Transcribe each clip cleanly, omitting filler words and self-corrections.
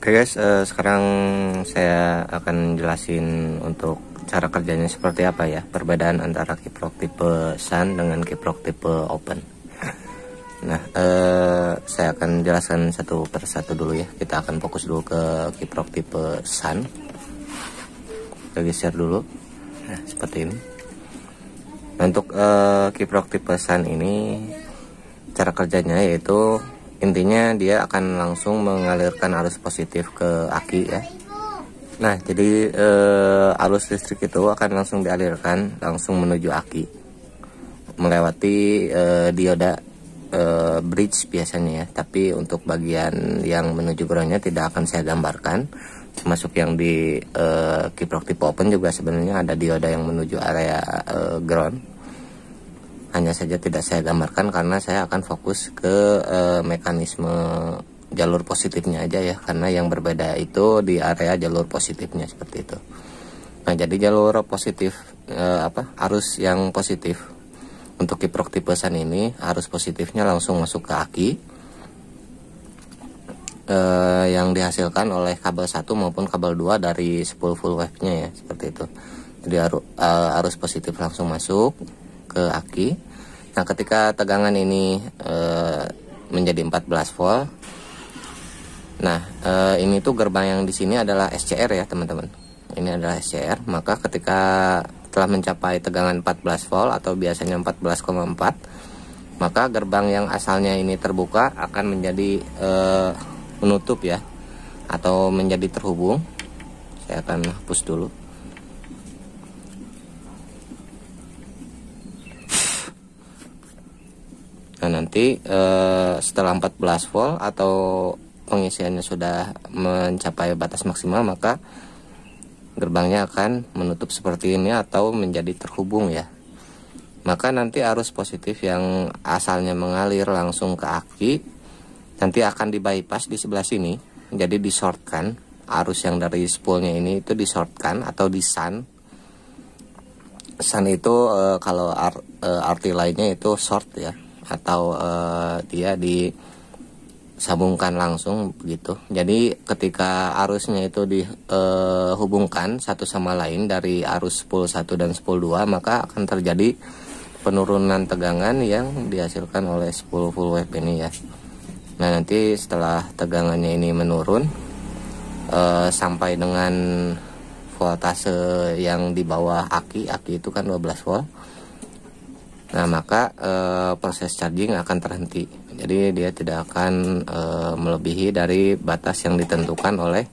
Oke guys, sekarang saya akan jelasin untuk cara kerjanya seperti apa ya, perbedaan antara kiprok tipe Sun dengan kiprok tipe Open. Nah, saya akan jelaskan satu persatu dulu ya. Kita akan fokus dulu ke kiprok tipe Sun. Kita geser dulu. Nah, seperti ini. Nah, untuk kiprok tipe Sun ini cara kerjanya yaitu intinya dia akan langsung mengalirkan arus positif ke aki ya. Nah, jadi arus listrik itu akan langsung dialirkan langsung menuju aki melewati dioda bridge biasanya ya. Tapi untuk bagian yang menuju groundnya tidak akan saya gambarkan. Termasuk yang di kiprok tipe Open juga sebenarnya ada dioda yang menuju area ground. Hanya saja tidak saya gambarkan karena saya akan fokus ke mekanisme jalur positifnya aja ya, karena yang berbeda itu di area jalur positifnya seperti itu. Nah, jadi jalur positif arus yang positif untuk kiprok tipe Sun ini arus positifnya langsung masuk ke aki yang dihasilkan oleh kabel 1 maupun kabel 2 dari spool full wave nya ya, seperti itu. Jadi arus positif langsung masuk ke aki. Nah, ketika tegangan ini menjadi 14 volt. Nah, ini tuh gerbang yang di sini adalah SCR ya, teman-teman. Ini adalah SCR, maka ketika telah mencapai tegangan 14 volt atau biasanya 14,4, maka gerbang yang asalnya ini terbuka akan menjadi menutup ya, atau menjadi terhubung. Saya akan hapus dulu. Nah, nanti setelah 14 volt atau pengisiannya sudah mencapai batas maksimal, maka gerbangnya akan menutup seperti ini atau menjadi terhubung ya. Maka nanti arus positif yang asalnya mengalir langsung ke aki nanti akan di bypass di sebelah sini, jadi disortkan. Arus yang dari spoolnya ini itu disortkan atau di sun. Sun itu kalau arti lainnya itu short ya, atau dia disambungkan langsung begitu. Jadi ketika arusnya itu dihubungkan satu sama lain dari arus spool 1 dan spool 2, maka akan terjadi penurunan tegangan yang dihasilkan oleh spool full wave ini ya. Nah, nanti setelah tegangannya ini menurun sampai dengan voltase yang di bawah aki itu kan 12 volt. Nah, maka proses charging akan terhenti. Jadi dia tidak akan melebihi dari batas yang ditentukan oleh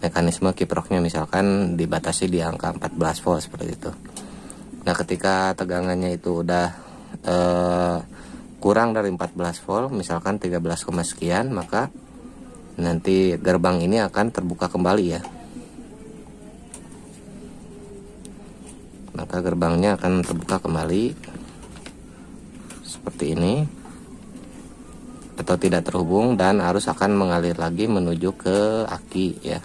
mekanisme kiproknya, misalkan dibatasi di angka 14 volt seperti itu. Nah, ketika tegangannya itu udah kurang dari 14 volt, misalkan 13, sekian, maka nanti gerbang ini akan terbuka kembali ya. Maka gerbangnya akan terbuka kembali seperti ini atau tidak terhubung, dan arus akan mengalir lagi menuju ke aki ya,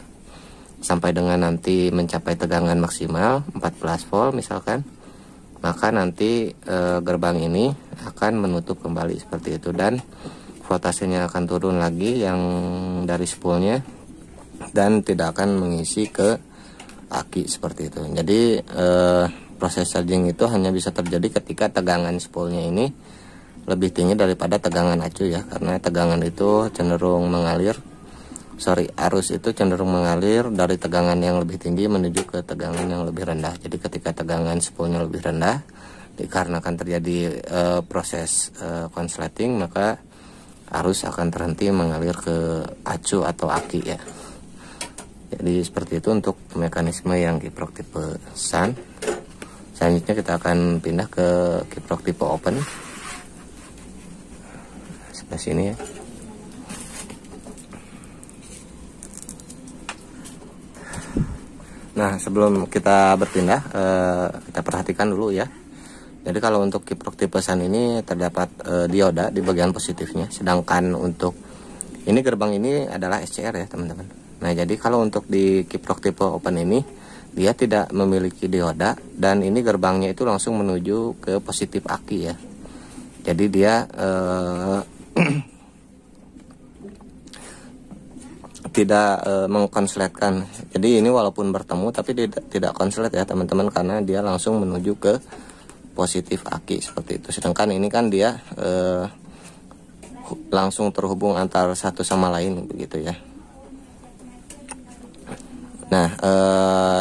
sampai dengan nanti mencapai tegangan maksimal 14 volt misalkan. Maka nanti gerbang ini akan menutup kembali seperti itu, dan voltasenya akan turun lagi yang dari spoolnya dan tidak akan mengisi ke aki seperti itu. Jadi proses charging itu hanya bisa terjadi ketika tegangan spoolnya ini lebih tinggi daripada tegangan acu ya, karena tegangan itu cenderung mengalir, arus itu cenderung mengalir dari tegangan yang lebih tinggi menuju ke tegangan yang lebih rendah. Jadi ketika tegangan spoolnya lebih rendah, dikarenakan terjadi proses konsleting, maka arus akan terhenti mengalir ke acu atau aki ya. Jadi seperti itu untuk mekanisme yang kiprok tipe Sun. Selanjutnya kita akan pindah ke kiprok tipe Open. Sebelah sini ya. Nah, sebelum kita berpindah, kita perhatikan dulu ya. Jadi kalau untuk kiprok tipe Sun ini terdapat dioda di bagian positifnya, sedangkan untuk ini gerbang ini adalah SCR ya, teman-teman. Nah, jadi kalau untuk di kiprok tipe Open ini dia tidak memiliki dioda, dan ini gerbangnya itu langsung menuju ke positif aki ya. Jadi dia tidak mengkonsletkan. Jadi ini walaupun bertemu tapi tidak konslet ya teman-teman, karena dia langsung menuju ke positif aki seperti itu. Sedangkan ini kan dia langsung terhubung antar satu sama lain begitu ya. Nah,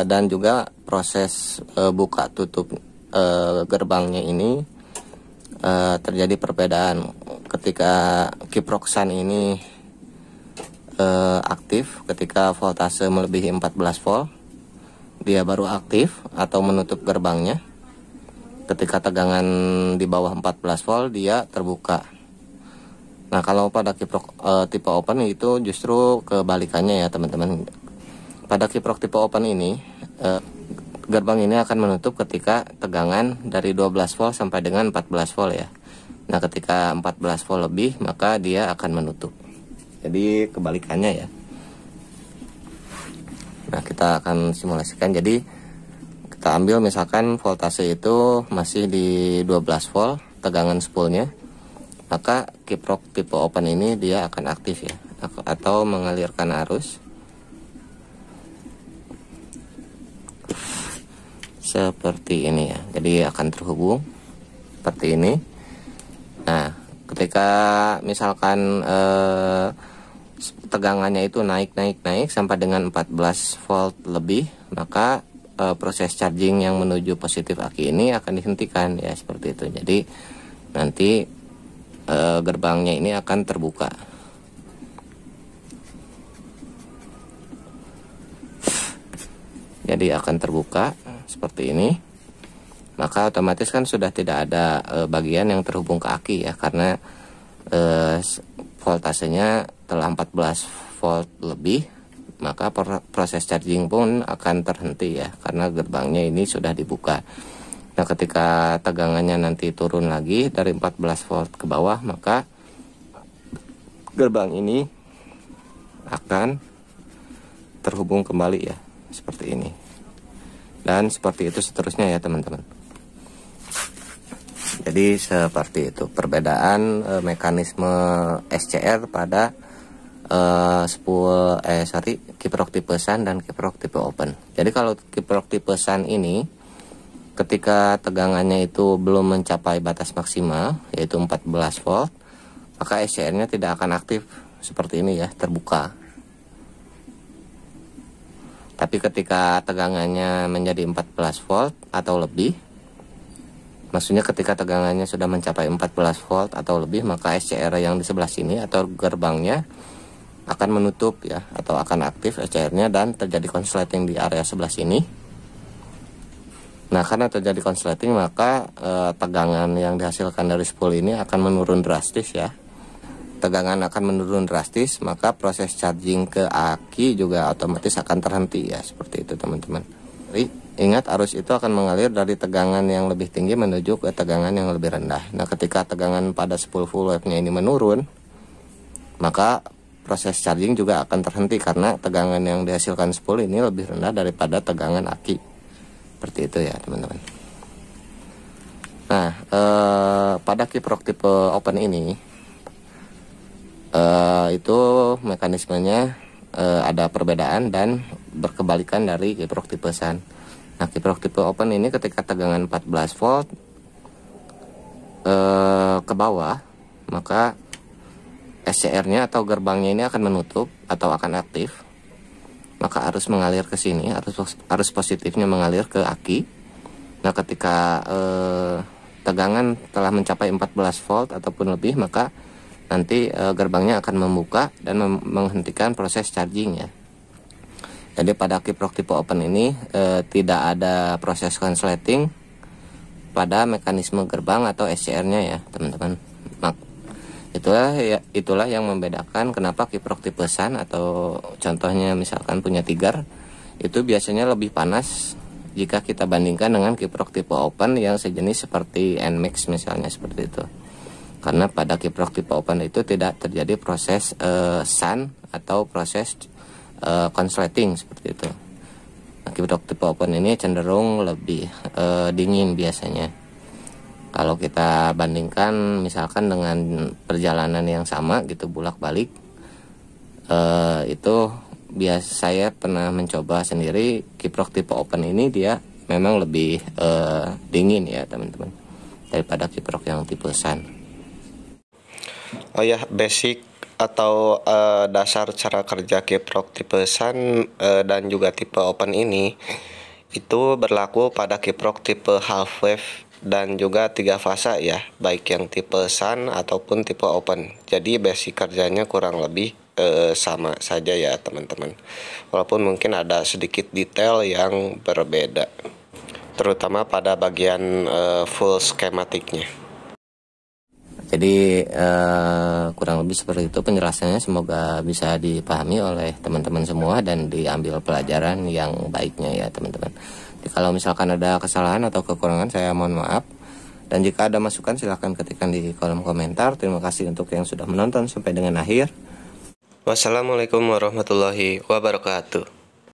dan juga proses buka tutup gerbangnya ini terjadi perbedaan. Ketika kiproksan ini aktif, ketika voltase melebihi 14 volt, dia baru aktif atau menutup gerbangnya. Ketika tegangan di bawah 14 volt, dia terbuka. Nah, kalau pada kiprok tipe open itu justru kebalikannya ya teman-teman. Pada kiprok tipe open ini, gerbang ini akan menutup ketika tegangan dari 12 volt sampai dengan 14 volt ya. Nah, ketika 14 volt lebih, maka dia akan menutup. Jadi kebalikannya ya. Nah, kita akan simulasikan. Jadi kita ambil misalkan voltase itu masih di 12 volt, tegangan spoolnya. Maka kiprok tipe open ini dia akan aktif ya, atau mengalirkan arus seperti ini ya. Jadi akan terhubung seperti ini. Nah, ketika misalkan tegangannya itu naik sampai dengan 14 volt lebih, maka proses charging yang menuju positif aki ini akan dihentikan ya, seperti itu. Jadi nanti gerbangnya ini akan terbuka. Jadi akan terbuka seperti ini, maka otomatis kan sudah tidak ada bagian yang terhubung ke aki ya, karena voltasenya telah 14 volt lebih, maka proses charging pun akan terhenti ya, karena gerbangnya ini sudah dibuka. Nah, ketika tegangannya nanti turun lagi dari 14 volt ke bawah, maka gerbang ini akan terhubung kembali ya, seperti ini. Dan seperti itu seterusnya ya teman-teman. Jadi seperti itu perbedaan mekanisme SCR pada kiprok tipe sun dan kiprok tipe open. Jadi kalau kiprok tipe sun ini, ketika tegangannya itu belum mencapai batas maksimal, yaitu 14 volt, maka SCR-nya tidak akan aktif seperti ini ya, terbuka. Tapi ketika tegangannya menjadi 14 volt atau lebih, maksudnya ketika tegangannya sudah mencapai 14 volt atau lebih, maka SCR yang di sebelah sini atau gerbangnya akan menutup ya, atau akan aktif SCR-nya dan terjadi konsleting di area sebelah sini. Nah, karena terjadi konsleting, maka tegangan yang dihasilkan dari spool ini akan menurun drastis ya. Tegangan akan menurun drastis, maka proses charging ke aki juga otomatis akan terhenti ya, seperti itu teman-teman. Jadi ingat, arus itu akan mengalir dari tegangan yang lebih tinggi menuju ke tegangan yang lebih rendah. Nah, ketika tegangan pada spool full wave-nya ini menurun, maka proses charging juga akan terhenti karena tegangan yang dihasilkan spool ini lebih rendah daripada tegangan aki. Seperti itu ya teman-teman. Nah, pada kiprok tipe open ini itu mekanismenya ada perbedaan dan berkebalikan dari kiprok tipe sun. Nah, kiprok tipe open ini ketika tegangan 14 volt ke bawah, maka SCR-nya atau gerbangnya ini akan menutup atau akan aktif. Maka arus mengalir ke sini, arus positifnya mengalir ke aki. Nah, ketika tegangan telah mencapai 14 volt ataupun lebih, maka nanti gerbangnya akan membuka dan menghentikan proses charging ya. Jadi pada kiprok tipe open ini tidak ada proses konsleting pada mekanisme gerbang atau SCR-nya ya teman-teman. Itulah yang membedakan kenapa kiprok tipe sun atau contohnya misalkan punya Tiger itu biasanya lebih panas jika kita bandingkan dengan kiprok tipe open yang sejenis seperti NMAX misalnya, seperti itu. Karena pada kiprok tipe open itu tidak terjadi proses sun atau proses konsleting seperti itu. Nah, kiprok tipe open ini cenderung lebih dingin biasanya. Kalau kita bandingkan misalkan dengan perjalanan yang sama gitu, bolak-balik, itu biasa saya pernah mencoba sendiri. Kiprok tipe open ini dia memang lebih dingin ya teman-teman daripada kiprok yang tipe sun. Oh ya, basic atau dasar cara kerja kiprok tipe sun dan juga tipe open ini itu berlaku pada kiprok tipe half wave dan juga 3 fase ya, baik yang tipe sun ataupun tipe open. Jadi basic kerjanya kurang lebih sama saja ya teman-teman. Walaupun mungkin ada sedikit detail yang berbeda, terutama pada bagian full skematiknya. Jadi kurang lebih seperti itu penjelasannya, semoga bisa dipahami oleh teman-teman semua dan diambil pelajaran yang baiknya ya teman-teman. Jadi kalau misalkan ada kesalahan atau kekurangan saya mohon maaf, dan jika ada masukan silahkan ketikkan di kolom komentar. Terima kasih untuk yang sudah menonton sampai dengan akhir. Wassalamualaikum warahmatullahi wabarakatuh.